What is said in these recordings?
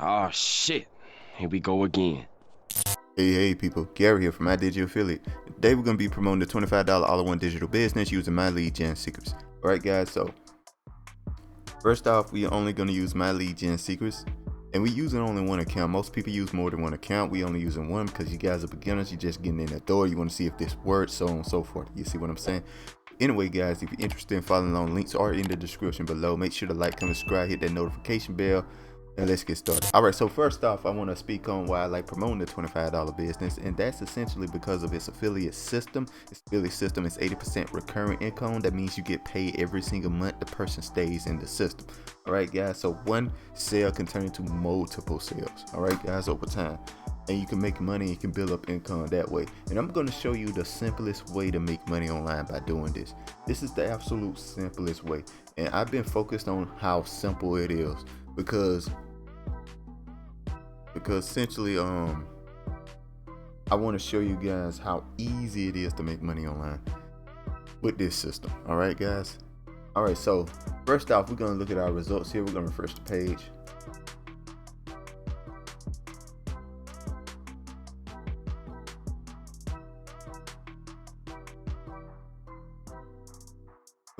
Oh shit. Here we go again. Hey people, Gary here from My Digital Affiliate. Today we're going to be promoting the $25 all-in-one digital business using My Lead Gen Secrets. Alright guys, so first off, we are only going to use My Lead Gen Secrets, and we using only one account. Most people use more than one account. We only using one because you guys are beginners. You're just getting in the door. You want to see if this works, so on and so forth. You see what I'm saying? Anyway guys, if you're interested in following along, links are in the description below. Make sure to like, comment, subscribe, hit that notification bell, and let's get started. All right, so first off, I want to speak on why I like promoting the $25 business, and that's essentially because of its affiliate system. Its affiliate system is 80% recurring income. That means you get paid every single month the person stays in the system. All right guys, so one sale can turn into multiple sales, all right guys, over time, and you can make money. You can build up income that way. And I'm going to show you the simplest way to make money online by doing this. This is the absolute simplest way, and I've been focused on how simple it is because essentially I want to show you guys how easy it is to make money online with this system. All right guys, all right, so first off, we're going to look at our results here. We're going to refresh the page.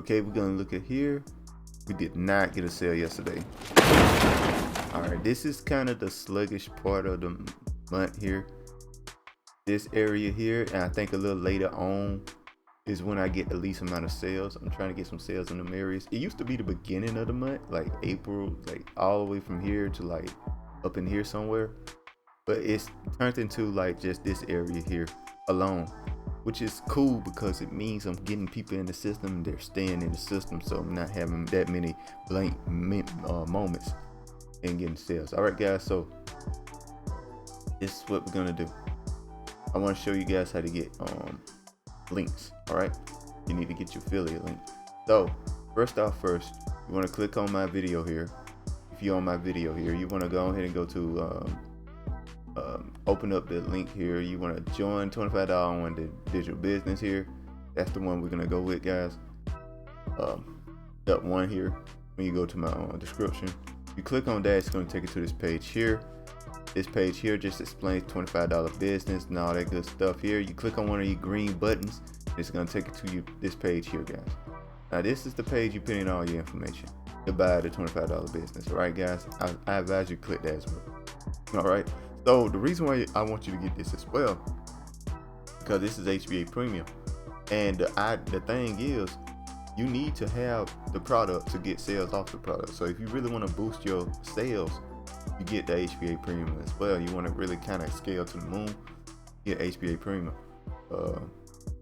Okay, we're going to look at here. We did not get a sale yesterday. All right, this is kind of the sluggish part of the month here. This area here, and I think a little later on is when I get the least amount of sales. I'm trying to get some sales in them areas. It used to be the beginning of the month, like April, like all the way from here to like up in here somewhere. But it's turned into like just this area here alone, which is cool because it means I'm getting people in the system and they're staying in the system, so I'm not having that many blank moments and getting sales. All right guys, so this is what we're gonna do. I want to show you guys how to get links. All right, you need to get your affiliate link. So first, you want to click on my video here. If you're on my video here, you want to go ahead and go to open up the link here. You want to join $25 on the digital business here. That's the one we're gonna go with, guys. Step one here, when you go to my description, you click on that, it's going to take you to this page here. This page here just explains $25 business and all that good stuff here. You click on one of your green buttons, it's going to take you to this page here, guys. Now this is the page you put in all your information to buy the $25 business. All right guys, I advise you click that as well. All right, so the reason why I want you to get this as well, because this is HBA Premium, and the thing is, you need to have the product to get sales off the product. So if you really want to boost your sales, you get the HBA Premium as well. You want to really kind of scale to the moon, get HBA Premium,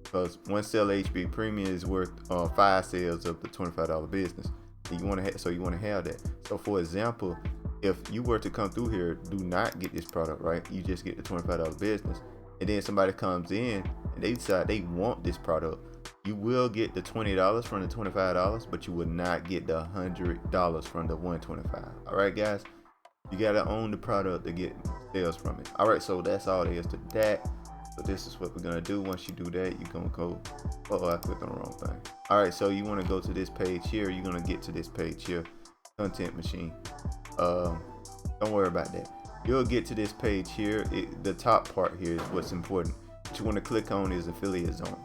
because one sale HBA Premium is worth 5 sales of the $25 business. And you want to have that. So for example, if you were to come through here, do not get this product, right? You just get the $25 business, and then somebody comes in and they decide they want this product. You will get the $20 from the $25, but you will not get the $100 from the $125. All right guys, you gotta own the product to get sales from it. All right, so that's all there is to that. So this is what we're gonna do. Once you do that, you're gonna go, I clicked on the wrong thing. All right, so you want to go to this page here. You're gonna get to this page here, content machine. Don't worry about that. You'll get to this page here. The top part here is what's important. What you want to click on is affiliate zone.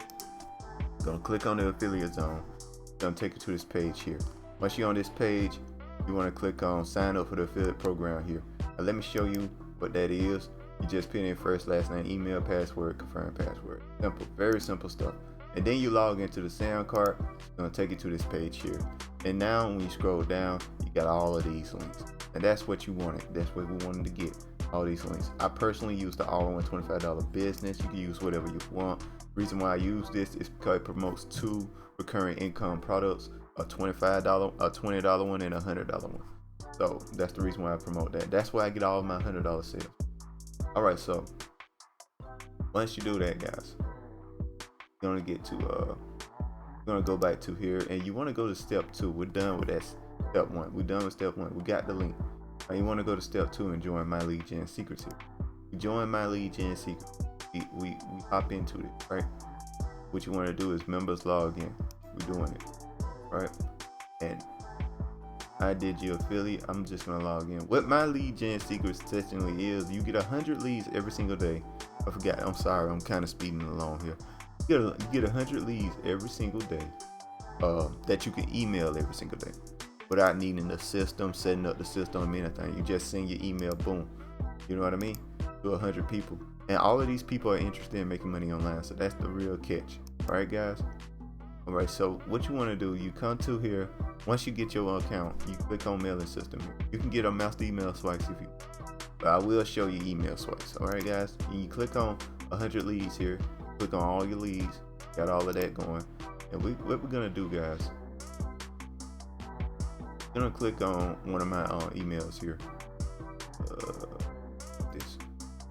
Gonna click on the affiliate zone. It's gonna take you to this page here. Once you're on this page, you want to click on sign up for the affiliate program here. Now let me show you what that is. You just put in first, last name, email, password, confirm password. Simple, very simple stuff. And then you log into the sound card. It's gonna take you to this page here. And now when you scroll down, you got all of these links. And that's what you wanted. That's what we wanted to get. All these links. I personally use the all-in-one $25 business. You can use whatever you want. The reason why I use this is because it promotes 2 recurring income products, a $25, a $20 one, and a $100 one. So that's the reason why I promote that. That's why I get all of my $100 sales. All right, so once you do that, guys, you're gonna get to you're gonna go back to here, and you want to go to step 2. We're done with that. Step 1. We're done with step 1. We got the link. Now you want to go to step 2 and join My Lead Gen Secrets here. You join My Lead Gen Secrets. We hop into it, right? What you want to do is members log in. We're doing it, right? And I did your affiliate. I'm just gonna log in. What my lead gen secret essentially is, you get 100 leads every single day. I forgot. I'm sorry. I'm kind of speeding along here. You get 100 leads every single day that you can email every single day without needing the system, setting up the system, anything. You just send your email, boom. You know what I mean? To 100 people, and all of these people are interested in making money online. So that's the real catch. All right, guys. All right. So what you want to do? You come to here. Once you get your account, you click on mailing system. You can get a master email swipes if you. But I will show you email swipes. All right, guys. And you click on 100 leads here. Click on all your leads. Got all of that going. And what we're gonna do, guys? I'm gonna click on one of my emails here. This.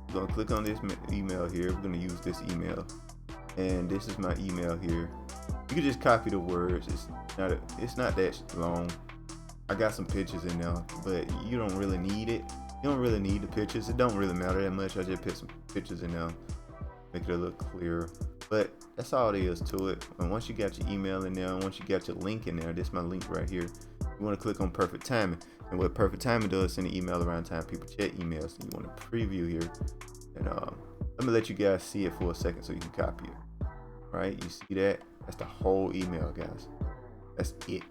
I'm gonna click on this email here. We're gonna use this email, and this is my email here. You can just copy the words. It's not that long. I got some pictures in there, but you don't really need it. You don't really need the pictures. It don't really matter that much. I just put some pictures in there, make it a little clearer. But that's all there is to it. And once you got your email in there, and once you got your link in there, this is my link right here. You want to click on perfect timing. And what perfect timing does, send an email around time people check emails. And you want to preview here. And let me let you guys see it for a second so you can copy it. Right? You see that? That's the whole email, guys. That's it.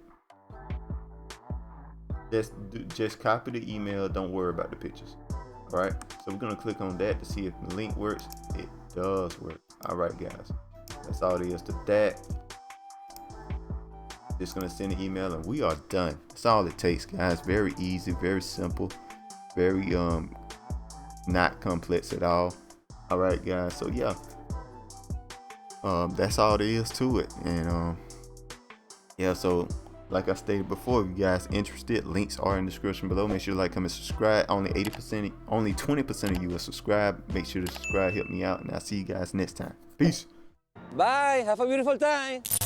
Just copy the email. Don't worry about the pictures. All right. So we're gonna click on that to see if the link works. It does work. All right, guys. That's all there is to that. Just gonna send an email and we are done. That's all it takes, guys. Very easy, very simple, very not complex at all. All right, guys. So yeah, that's all there is to it. And yeah, so like I stated before, if you guys interested, links are in the description below. Make sure to like, comment, subscribe. Only 20% of you will subscribe. Make sure to subscribe, help me out, and I'll see you guys next time. Peace. Bye. Have a beautiful time.